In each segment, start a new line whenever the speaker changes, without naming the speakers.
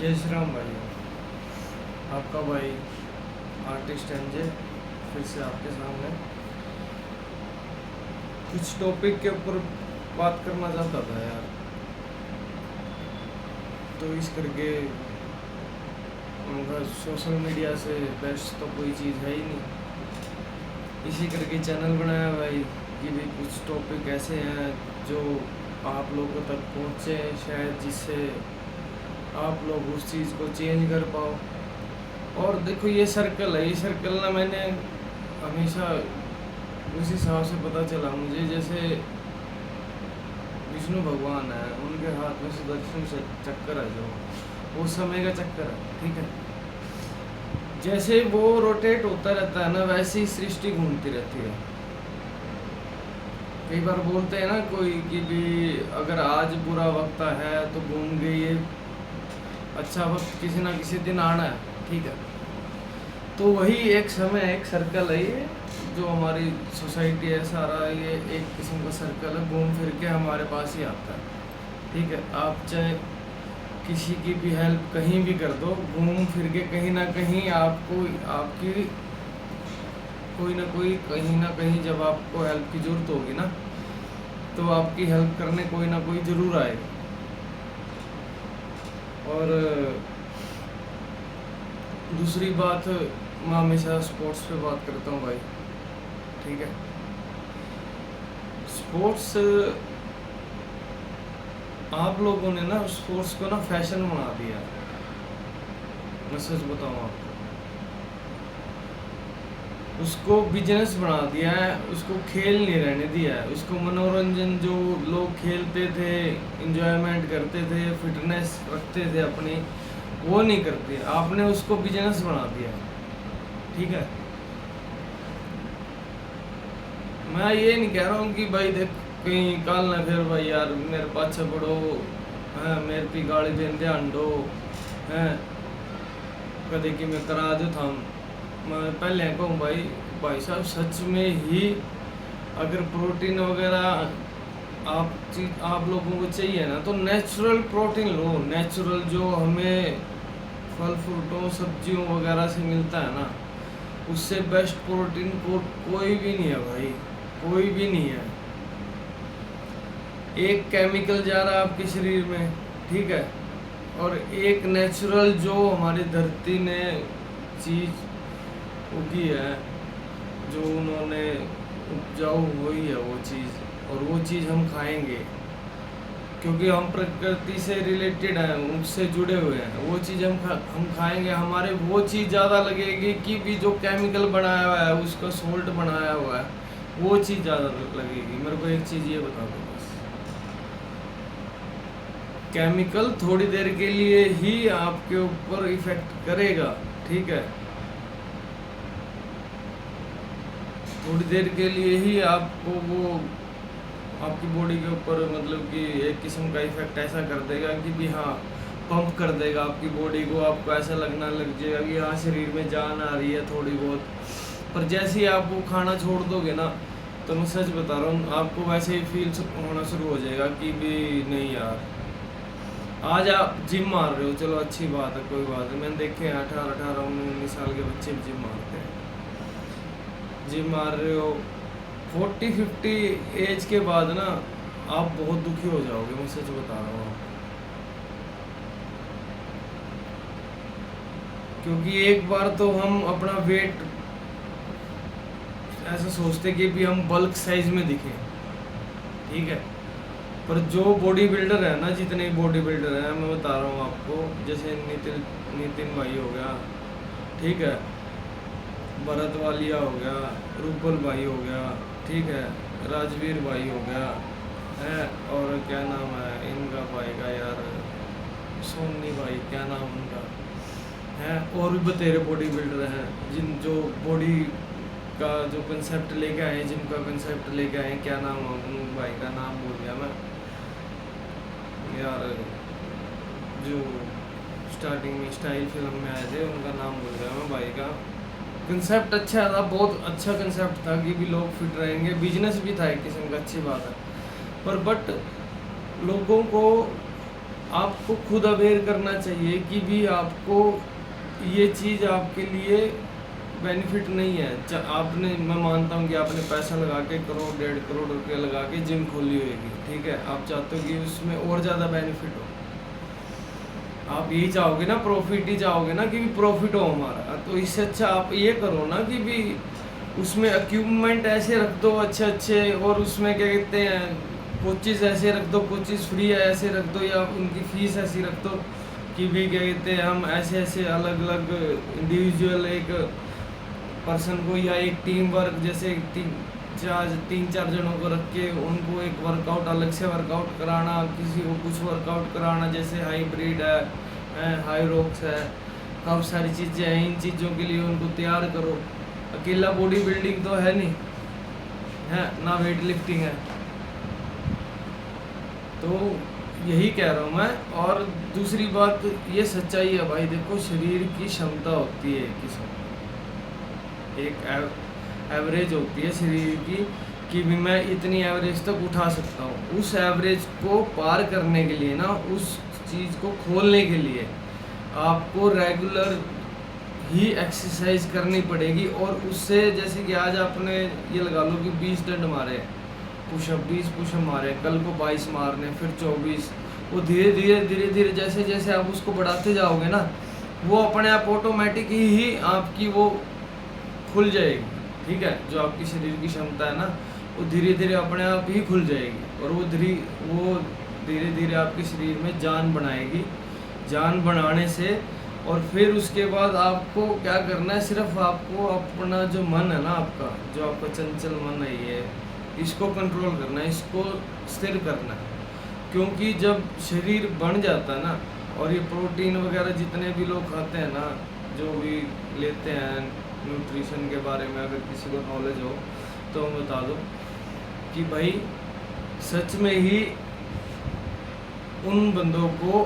जय श्री राम भाई। आपका भाई आर्टिस्ट एनजे फिर से आपके सामने कुछ टॉपिक के ऊपर बात करना चाहता था यार। तो इस करके उनका सोशल मीडिया से बेस्ट तो कोई चीज़ है ही नहीं, इसी करके चैनल बनाया भाई कि भाई कुछ टॉपिक ऐसे हैं जो आप लोगों तक पहुँचे शायद, जिससे आप लोग उस चीज़ को चेंज कर पाओ। और देखो ये सर्कल है, ये सर्कल ना मैंने हमेशा उस हिसाब से पता चला मुझे, जैसे विष्णु भगवान है, उनके हाथ में सुदर्शन चक्कर है, जो वो समय का चक्कर है, ठीक है। जैसे वो रोटेट होता रहता है ना, वैसे ही सृष्टि घूमती रहती है। कई बार बोलते हैं ना कोई कि भी अगर आज बुरा वक्त है तो घूम गई, ये अच्छा वक्त किसी ना किसी दिन आना है, ठीक है। तो वही एक समय, एक सर्कल है ये, जो हमारी सोसाइटी है सारा, ये एक किस्म का सर्कल है, घूम फिर के हमारे पास ही आता है, ठीक है। आप चाहे किसी की भी हेल्प कहीं भी कर दो, घूम फिर के कहीं ना कहीं आपको आपकी कोई ना कोई कहीं ना कहीं जब आपको हेल्प की ज़रूरत होगी ना, तो आपकी हेल्प करने कोई ना कोई ज़रूर आएगा। और दूसरी बात, मैं हमेशा स्पोर्ट्स पे बात करता हूँ भाई, ठीक है। स्पोर्ट्स, आप लोगों ने ना स्पोर्ट्स को ना फैशन बना दिया, मैं सच बताऊँ आपको। उसको बिजनेस बना दिया है, उसको खेल नहीं रहने दिया है, उसको मनोरंजन, जो लोग खेलते थे, इंजॉयमेंट करते थे, फिटनेस रखते थे अपनी, वो नहीं करते, आपने उसको बिजनेस बना दिया, ठीक है। मैं ये नहीं कह रहा हूँ कि भाई देख कहीं कल ना फिर भाई यार मेरे पाछे पड़ो हैं, मेरे पे गाली देन ध्यान दो हैं, कदे कि मैं करा दो था। मैं पहले कहूँ भाई, भाई साहब सच में ही अगर प्रोटीन वगैरह आप लोगों को चाहिए ना, तो नेचुरल प्रोटीन लो, नेचुरल जो हमें फल फ्रूटों सब्जियों वगैरह से मिलता है ना, उससे बेस्ट प्रोटीन को कोई भी नहीं है भाई, कोई भी नहीं है। एक केमिकल जा रहा है आपके शरीर में, ठीक है, और एक नेचुरल जो हमारी धरती ने चीज़ उगी है, जो उन्होंने उपजाऊ हुई है वो चीज़, और वो चीज़ हम खाएंगे क्योंकि हम प्रकृति से रिलेटेड हैं, उनसे जुड़े हुए हैं। वो चीज़ हम खाएंगे, हमारे वो चीज़ ज़्यादा लगेगी कि भी जो केमिकल बनाया हुआ है, उसका सोल्ट बनाया हुआ है, वो चीज़ ज़्यादा लगेगी। मेरे को एक चीज़ ये बता दो बस, केमिकल थोड़ी देर के लिए ही आपके ऊपर इफेक्ट करेगा, ठीक है, थोड़ी देर के लिए ही आपको वो आपकी बॉडी के ऊपर मतलब कि एक किस्म का इफेक्ट ऐसा कर देगा कि भी हाँ, पंप कर देगा आपकी बॉडी को, आपको ऐसा लगना लग जाएगा कि हाँ शरीर में जान आ रही है थोड़ी बहुत। पर जैसे ही आप वो खाना छोड़ दोगे ना, तो मैं सच बता रहा हूँ, आपको वैसे ही फील होना शुरू हो जाएगा कि भी नहीं यार, आज आप जिम मार रहे हो, चलो अच्छी बात है, कोई बात नहीं। मैंने देखे हैं 18-19 साल के बच्चे भी जिम मारते हैं, जिम मार रहे हो। 40-50 एज के बाद ना आप बहुत दुखी हो जाओगे, मैं सच बता रहा हूँ। क्योंकि एक बार तो हम अपना वेट ऐसा सोचते कि भी हम बल्क साइज में दिखें, ठीक है। पर जो बॉडी बिल्डर है ना, जितने बॉडी बिल्डर हैं, मैं बता रहा हूँ आपको, जैसे नितिन भाई हो गया, ठीक है, भरत वालिया हो गया, रूपल भाई हो गया, ठीक है, राजवीर भाई हो गया है, और क्या नाम है इनका भाई का यार, सोनी भाई, क्या नाम उनका है, और भी बतेरे बॉडी बिल्डर हैं, जिन जो बॉडी का जो कंसेप्ट लेके आए, जिनका कंसेप्ट लेके आए, क्या नाम है उन भाई का, नाम भूल गया मैं यार, जो स्टार्टिंग में स्टाइल फिल्म में आए थे, उनका नाम भूल गया मैं भाई का। कंसेप्ट अच्छा था, बहुत अच्छा कंसेप्ट था कि भी लोग फिट रहेंगे, बिजनेस भी था एक किस्म का, अच्छी बात है। पर बट लोगों को आपको खुद अवेयर करना चाहिए कि भी आपको ये चीज़ आपके लिए बेनिफिट नहीं है। आपने, मैं मानता हूँ कि आपने पैसा लगा के 1-1.5 करोड़ रुपये लगा के जिम खोली होगी, ठीक है, आप चाहते हो कि उसमें और ज़्यादा बेनिफिट हो, आप यही चाहोगे ना, प्रॉफिट ही चाहोगे ना कि भी प्रॉफिट हो हमारा। तो इससे अच्छा आप ये करो ना कि भी उसमें इक्विपमेंट ऐसे रख दो अच्छे अच्छे, और उसमें क्या कहते हैं कोचेज़ ऐसे रख दो, कोचेज़ फ्री है ऐसे रख दो, या उनकी फ़ीस ऐसी रख दो कि भी क्या कहते हैं हम ऐसे ऐसे अलग अलग इंडिविजुअल एक पर्सन को या एक टीम वर्क जैसे 3-4 जनों को रख के उनको एक वर्कआउट अलग से वर्कआउट कराना, किसी को कुछ वर्कआउट कराना, जैसे हाइब्रिड है, हाई रॉक्स है, काफ़ी सारी चीज़ें हैं। इन चीज़ों के लिए उनको तैयार करो। अकेला बॉडी बिल्डिंग तो है नहीं है ना, वेट लिफ्टिंग है। तो यही कह रहा हूँ मैं। और दूसरी बात ये सच्चाई है भाई, देखो शरीर की क्षमता होती है एक एवरेज होती है शरीर की कि भी मैं इतनी एवरेज तक उठा सकता हूँ। उस एवरेज को पार करने के लिए ना, उस चीज़ को खोलने के लिए आपको रेगुलर ही एक्सरसाइज करनी पड़ेगी। और उससे जैसे कि आज आपने ये लगा लो कि 20 डंड मारे, पुशअप 20 पुशअप मारे, कल को 22 मारने, फिर 24, वो धीरे धीरे जैसे जैसे आप उसको बढ़ाते जाओगे ना, वो अपने आप ऑटोमेटिक ही आपकी वो खुल जाएगी, ठीक है। जो आपकी शरीर की क्षमता है ना, वो धीरे धीरे अपने आप ही खुल जाएगी, और वो धीरे धीरे आपके शरीर में जान बनाएगी। जान बनाने से और फिर उसके बाद आपको क्या करना है, सिर्फ आपको अपना जो मन है ना, आपका जो आपका चंचल मन है, ये इसको कंट्रोल करना है, इसको स्थिर करना है। क्योंकि जब शरीर बन जाता है ना, और ये प्रोटीन वगैरह जितने भी लोग खाते हैं ना, जो भी लेते हैं न्यूट्रिशन के बारे में, अगर किसी को नॉलेज हो तो मैं बता दूं कि भाई सच में ही उन बंदों को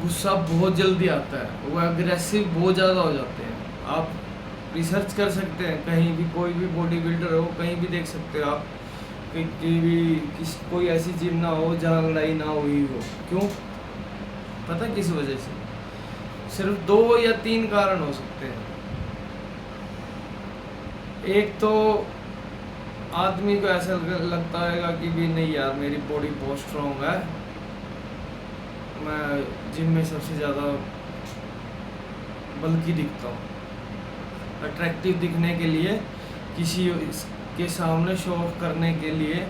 गुस्सा बहुत जल्दी आता है, वो एग्रेसिव बहुत ज़्यादा हो जाते हैं। आप रिसर्च कर सकते हैं, कहीं भी कोई भी बॉडी बिल्डर हो, कहीं भी देख सकते हो आप कि भी कोई ऐसी जिम ना हो जहाँ लड़ाई ना हुई हो। क्यों? पता किस वजह से? सिर्फ 2 या 3 कारण हो सकते हैं। एक तो आदमी को ऐसा लगता है कि भी नहीं यार, मेरी बॉडी बहुत स्ट्रॉन्ग है, मैं जिम में सबसे ज़्यादा बल्कि दिखता हूँ, अट्रैक्टिव दिखने के लिए, किसी के सामने शो ऑफ करने के लिए,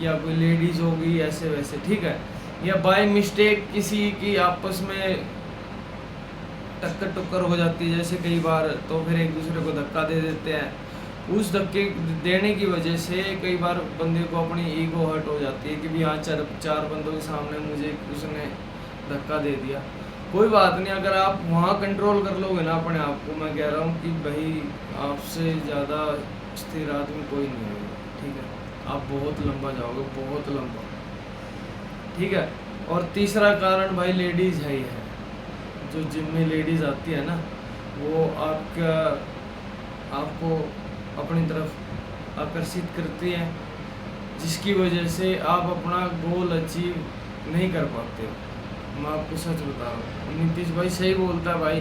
या कोई लेडीज़ होगी ऐसे वैसे, ठीक है, या बाय मिस्टेक किसी की आपस में टक्कर टक्कर हो जाती है जैसे कई बार, तो फिर एक दूसरे को धक्का दे देते हैं। उस धक्के देने की वजह से कई बार बंदे को अपनी ईगो हर्ट हो जाती है कि भी हाँ, चार बंदों के सामने मुझे उसने धक्का दे दिया। कोई बात नहीं, अगर आप वहाँ कंट्रोल कर लोगे ना अपने आप को, मैं कह रहा हूँ कि भाई आपसे ज़्यादा स्थिर आदमी कोई नहीं होगा, ठीक है, आप बहुत लंबा जाओगे, बहुत लंबा, ठीक है। और तीसरा कारण भाई लेडीज़ है ही है। जो जिम में लेडीज़ आती है ना, वो आपको अपनी तरफ आकर्षित करती है, जिसकी वजह से आप अपना गोल अचीव नहीं कर पाते हो। मैं आपको सच बता रहा हूँ, नीतीश भाई सही बोलता है भाई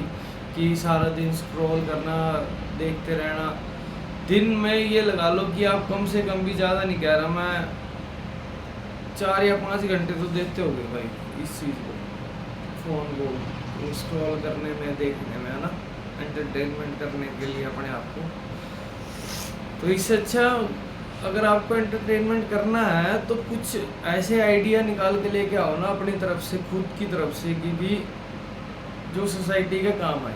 कि सारा दिन स्क्रॉल करना, देखते रहना। दिन में ये लगा लो कि आप कम से कम भी, ज़्यादा नहीं कह रहा मैं, 4 या 5 घंटे तो देते होगे भाई इस चीज़ को, फ़ोन को स्क्रॉल करने में, देखने में, है ना, एंटरटेनमेंट करने के लिए अपने आप को। तो इससे अच्छा अगर आपको एंटरटेनमेंट करना है तो कुछ ऐसे आइडिया निकाल के लेके आओ ना अपनी तरफ से, खुद की तरफ से, कि भी जो सोसाइटी का काम है,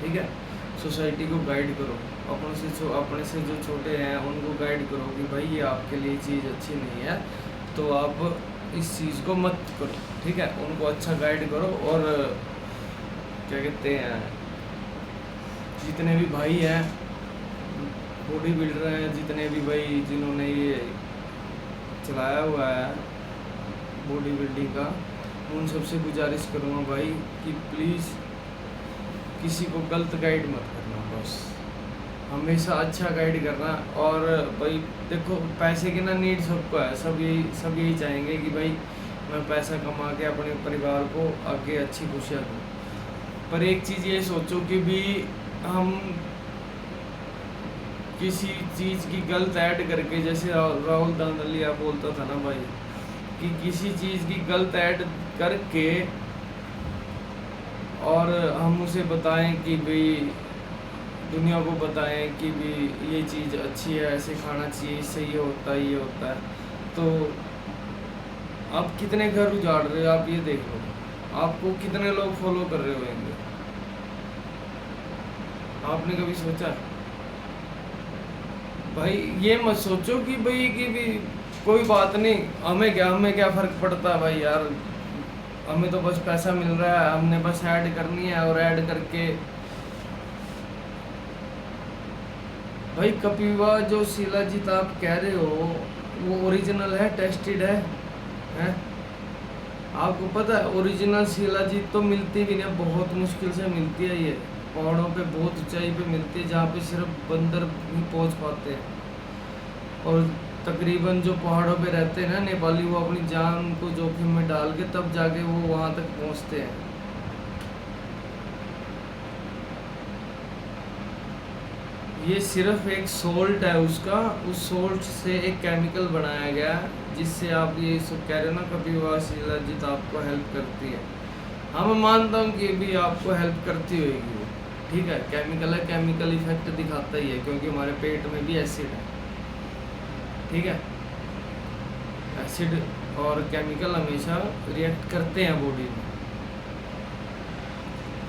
ठीक है। सोसाइटी को गाइड करो, अपने से जो छोटे हैं उनको गाइड करो कि भाई ये आपके लिए चीज़ अच्छी नहीं है, तो आप इस चीज़ को मत करो, ठीक है। उनको अच्छा गाइड करो। और क्या कहते हैं, जितने भी भाई हैं बॉडी बिल्डर हैं, जितने भी भाई जिन्होंने ये चलाया हुआ है बॉडी बिल्डिंग का, उन सबसे गुजारिश करूँगा भाई कि प्लीज़ किसी को गलत गाइड मत करना, बस हमेशा अच्छा गाइड करना। और भाई देखो, पैसे की ना नीड सबको है, सब यही चाहेंगे कि भाई मैं पैसा कमा के अपने परिवार को आगे अच्छी खुशियाँ दूँ। पर एक चीज़ ये सोचो कि भी हम किसी चीज़ की गलत ऐड करके, जैसे राहुल दांदलिया बोलता था ना भाई, कि किसी चीज़ की गलत ऐड करके और हम उसे बताएं कि भाई दुनिया को बताएं कि भी ये चीज़ अच्छी है, ऐसे खाना चाहिए, इससे ये होता है, ये होता है, तो आप कितने घर उजाड़ रहे हो, आप ये देख लो, आपको कितने लोग फॉलो कर रहे होंगे। आपने कभी सोचा भाई? ये मत सोचो कि भाई कि भी कोई बात नहीं, हमें क्या फ़र्क पड़ता है भाई यार, हमें तो बस पैसा मिल रहा है, हमने बस ऐड करनी है और ऐड करके। भाई कपिवा जो शिलाजीत आप कह रहे हो वो ओरिजिनल है, टेस्टेड है, हैं? आपको पता है ओरिजिनल शिलाजीत तो मिलती भी नहीं, बहुत मुश्किल से मिलती है, ये पहाड़ों पे बहुत ऊंचाई पे मिलती है जहाँ पे सिर्फ बंदर ही पहुँच पाते हैं। और तकरीबन जो पहाड़ों पे रहते हैं ना नेपाली, वो अपनी जान को जोखिम में डाल के तब जाके वो वहाँ तक पहुँचते हैं। ये सिर्फ एक सोल्ट है उसका, उस सोल्ट से एक केमिकल बनाया गया है जिससे आप ये सब कह रहे हो ना कपिवा शिलाजीत आपको हेल्प करती है। हाँ मैं मानता हूँ कि भी आपको हेल्प करती होगी वो, ठीक है, केमिकल है, केमिकल इफेक्ट दिखाता ही है क्योंकि हमारे पेट में भी एसिड है, ठीक है। एसिड और केमिकल हमेशा रिएक्ट करते हैं बॉडी में।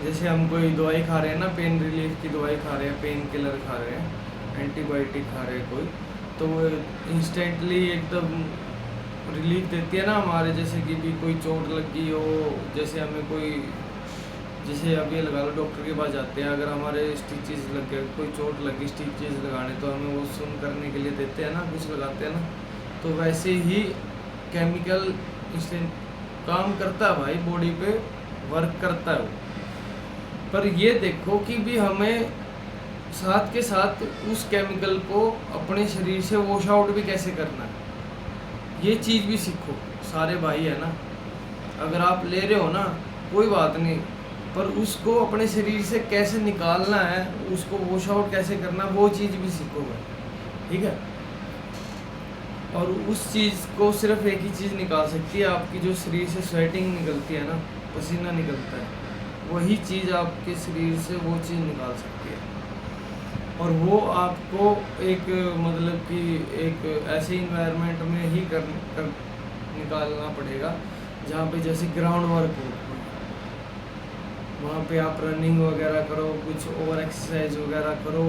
जैसे हम कोई दवाई खा रहे हैं ना, पेन रिलीफ की दवाई खा रहे हैं, पेन किलर खा रहे हैं, एंटीबायोटिक खा रहे हैं कोई, तो वो इंस्टेंटली एकदम रिलीफ देती है ना हमारे। जैसे कि भी कोई चोट लगी हो, जैसे हमें कोई, जैसे अभी लगा लो डॉक्टर के पास जाते हैं, अगर हमारे स्टिचेस लग गए, कोई चोट लगी स्टिचेस लगाने, तो हमें वो सुन करने के लिए देते हैं ना, कुछ लगाते हैं ना, तो वैसे ही केमिकल इंस्टेंट काम करता है भाई, बॉडी पे वर्क करता है वो। पर ये देखो कि भी हमें साथ के साथ उस केमिकल को अपने शरीर से वॉश आउट भी कैसे करना है, ये चीज़ भी सीखो सारे भाई, है ना। अगर आप ले रहे हो ना कोई बात नहीं, पर उसको अपने शरीर से कैसे निकालना है, उसको वॉश आउट कैसे करना, वो चीज़ भी सीखो भाई, ठीक है। और उस चीज़ को सिर्फ एक ही चीज़ निकाल सकती है, आपकी जो शरीर से स्वेटिंग निकलती है ना, पसीना निकलता है, वही चीज़ आपके शरीर से वो चीज़ निकाल सकती है। और वो आपको एक मतलब कि एक ऐसे इन्वायरमेंट में ही कर निकालना पड़ेगा जहाँ पे जैसे ग्राउंड वर्क हो, वहाँ पे आप रनिंग वगैरह करो, कुछ ओवर एक्सरसाइज वगैरह करो,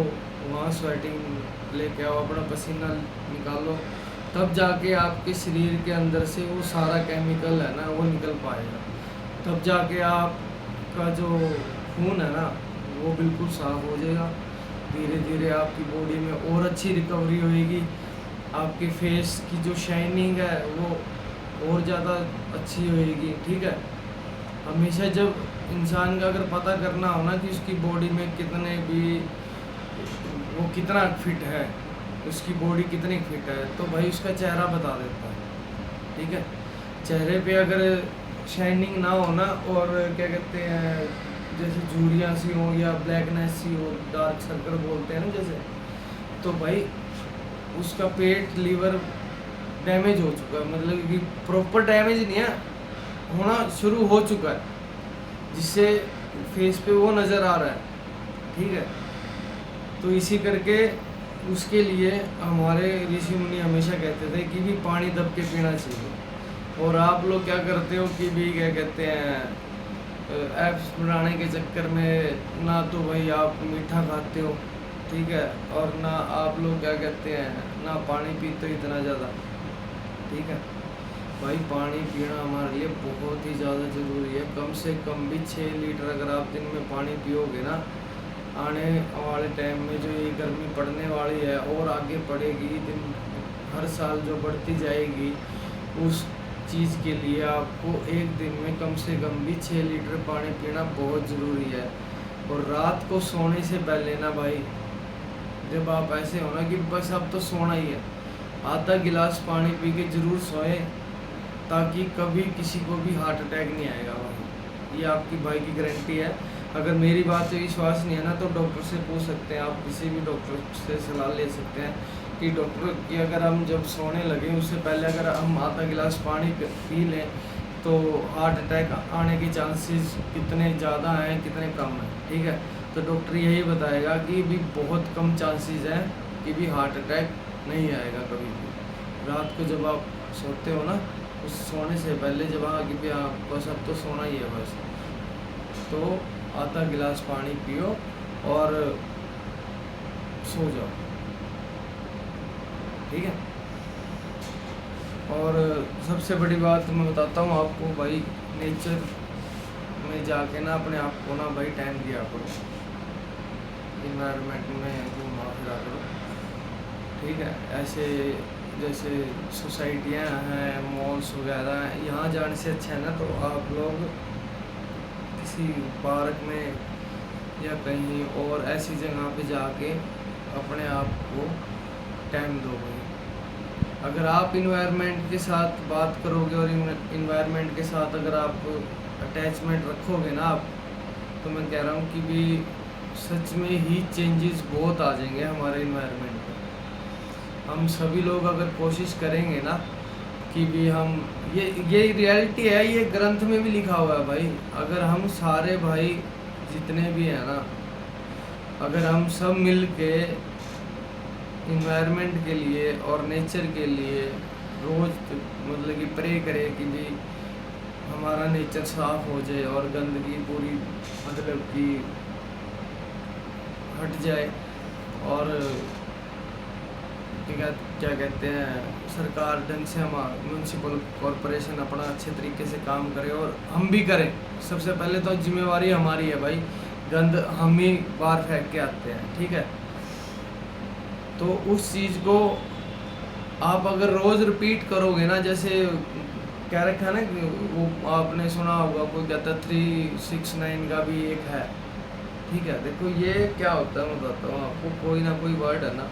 वहाँ स्वेटिंग लेके आओ, अपना पसीना निकालो, तब जाके आपके शरीर के अंदर से वो सारा केमिकल है ना वो निकल पाएगा। तब जाके आपका जो खून है ना वो बिल्कुल साफ हो जाएगा, धीरे धीरे आपकी बॉडी में और अच्छी रिकवरी होएगी, आपके फेस की जो शाइनिंग है वो और ज़्यादा अच्छी होएगी, ठीक है। हमेशा जब इंसान का अगर पता करना हो ना कि उसकी बॉडी में कितने भी वो कितना फिट है, उसकी बॉडी कितनी फिट है, तो भाई उसका चेहरा बता देता है, ठीक है। चेहरे पे अगर शाइनिंग ना हो ना, और क्या कहते हैं जैसे झुर्रियाँ सी हो या ब्लैकनेस सी हो, डार्क सर्कल बोलते हैं ना जैसे, तो भाई उसका पेट लीवर डैमेज हो चुका है, मतलब कि प्रॉपर डैमेज नहीं है, होना शुरू हो चुका है, जिससे फेस पे वो नज़र आ रहा है, ठीक है। तो इसी करके उसके लिए हमारे ऋषि मुनि हमेशा कहते थे कि भी पानी दब के पीना चाहिए। और आप लोग क्या करते हो कि भी क्या कहते हैं एप्स बनाने के चक्कर में ना तो भाई आप मीठा खाते हो, ठीक है, और ना आप लोग क्या कहते हैं ना पानी पीते हो इतना ज़्यादा, ठीक है। भाई पानी पीना हमारे लिए बहुत ही ज़्यादा ज़रूरी है, कम से कम भी 6 लीटर अगर आप दिन में पानी पियोगे ना, आने वाले टाइम में जो ये गर्मी पड़ने वाली है और आगे पड़ेगी, दिन हर साल जो बढ़ती जाएगी, उस चीज़ के लिए आपको एक दिन में कम से कम भी 6 लीटर पानी पीना बहुत ज़रूरी है। और रात को सोने से पहले ना भाई, जब आप ऐसे हो ना कि बस अब तो सोना ही है, आधा गिलास पानी पी के ज़रूर सोएं, ताकि कभी किसी को भी हार्ट अटैक नहीं आएगा भाई, ये आपकी भाई की गारंटी है। अगर मेरी बात पे विश्वास नहीं है ना तो डॉक्टर से पूछ सकते हैं आप, किसी भी डॉक्टर से सलाह ले सकते हैं कि डॉक्टर कि अगर हम जब सोने लगे उससे पहले अगर हम आधा गिलास पानी पी लें तो हार्ट अटैक आने के चांसेस कितने ज़्यादा हैं कितने कम हैं, ठीक है। तो डॉक्टर यही बताएगा कि भी बहुत कम चांसेस हैं कि भी हार्ट अटैक नहीं आएगा कभी भी। रात को जब आप सोते हो ना, उस सोने से पहले जब हाँ कि भी हाँ बस अब तो सोना ही है बस, तो आधा गिलास पानी पियो और सो जाओ, ठीक है। और सबसे बड़ी बात मैं बताता हूँ आपको भाई, नेचर में जाके ना अपने आप को ना भाई टाइम दिया करो, इन्वायरमेंट में घूमा फिरा करो, ठीक है। ऐसे जैसे सोसाइटियाँ हैं, मॉल्स वगैरह हैं, यहाँ जाने से अच्छा है ना तो आप लोग किसी पार्क में या कहीं और ऐसी जगह पे जाके अपने आप को टाइम दो भाई। अगर आप इन्वायरमेंट के साथ बात करोगे और इन्वायरमेंट के साथ अगर आप अटैचमेंट रखोगे ना आप, तो मैं कह रहा हूँ कि भी सच में ही चेंजेस बहुत आ जाएंगे हमारे इन्वायरमेंट में। हम सभी लोग अगर कोशिश करेंगे ना कि भी हम ये रियलिटी है, ये ग्रंथ में भी लिखा हुआ है भाई। अगर हम सारे भाई जितने भी हैं ना, अगर हम सब मिल के इन्वायरमेंट के लिए और नेचर के लिए रोज़ मतलब कि प्रे करें कि भी हमारा नेचर साफ हो जाए और गंदगी पूरी मतलब कि हट जाए, और क्या कहते हैं सरकार ढंग से हमारा म्यूनसिपल कॉरपोरेशन अपना अच्छे तरीके से काम करे और हम भी करें। सबसे पहले तो जिम्मेवारी हमारी है भाई, गंद हम ही बाहर फेंक के आते हैं, ठीक है। तो उस चीज़ को आप अगर रोज़ रिपीट करोगे ना, जैसे कह रखा है ना कि वो आपने सुना होगा, कोई कहता 369 का भी एक है, ठीक है। देखो ये क्या होता है मैं बताता हूँ आपको, कोई ना कोई वर्ड है ना,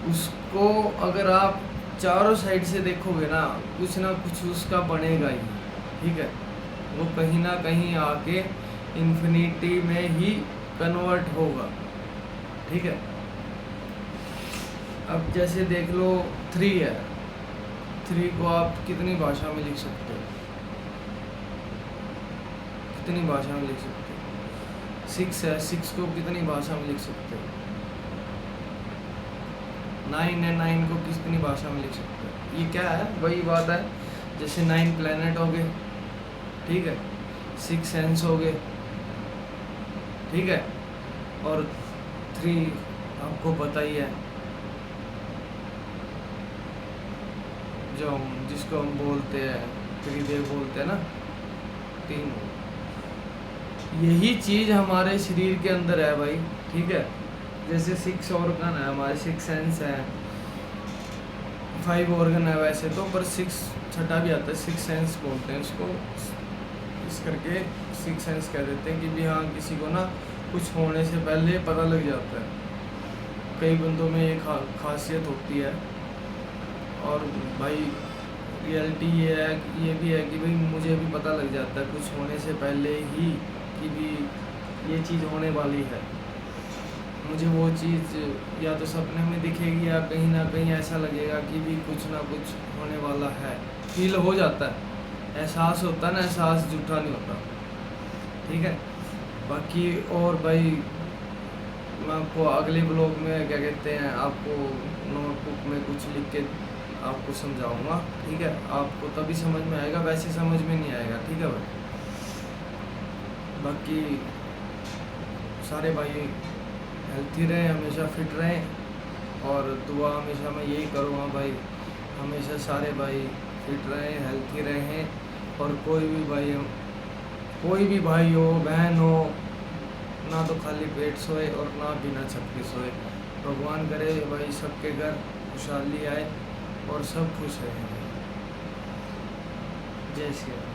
उसको अगर आप चारों साइड से देखोगे ना कुछ उसका बनेगा ही, ठीक है। वो कहीं ना कहीं आके इन्फिनिटी में ही कन्वर्ट होगा, ठीक है। अब जैसे देख लो 3 है, 3 को आप कितनी भाषा में लिख सकते हो, कितनी भाषा में लिख सकते हो। 6 है, 6 को कितनी भाषा में लिख सकते हो। 9 है, 9 को कितनी भाषा में लिख सकते हो। ये क्या है, वही बात है जैसे 9 प्लेनेट हो गए, ठीक है, 6 सेंस हो गए, ठीक है, और 3 आपको पता ही है जो जिसको हम बोलते हैं त्रिदेव बोलते हैं ना, 3। यही चीज़ हमारे शरीर के अंदर है भाई, ठीक है। जैसे 6 ऑर्गन है हमारे, 6 सेंस है, 5 ऑर्गन है वैसे तो, पर 6 छठा भी आता है, 6 सेंस बोलते हैं उसको, इस करके 6 सेंस कह देते हैं कि भी हाँ किसी को ना कुछ होने से पहले पता लग जाता है। कई बंदों में एक खासियत होती है, और भाई रियलिटी ये भी है कि भाई मुझे भी पता लग जाता है कुछ होने से पहले ही कि भी ये चीज़ होने वाली है। मुझे वो चीज़ या तो सपने में दिखेगी या कहीं ना कहीं ऐसा लगेगा कि भी कुछ ना कुछ होने वाला है, फील हो जाता है, एहसास होता है ना, एहसास झूठा नहीं होता, ठीक है। बाकी और भाई मैं आपको अगले ब्लॉग में क्या कहते हैं आपको नोटबुक में कुछ लिख के आपको समझाऊंगा, ठीक है। आपको तभी समझ में आएगा, वैसे समझ में नहीं आएगा, ठीक है भाई। बाकी सारे भाई हेल्थी रहें, हमेशा फिट रहें, और दुआ हमेशा मैं यही करूँगा भाई, हमेशा सारे भाई फिट रहें, हेल्थी रहें, और कोई भी भाई हो बहन हो ना तो खाली पेट सोए और ना बिना छपके सोए। भगवान करे भाई सबके घर खुशहाली आए और सब खुश रहें। जय श्री राम।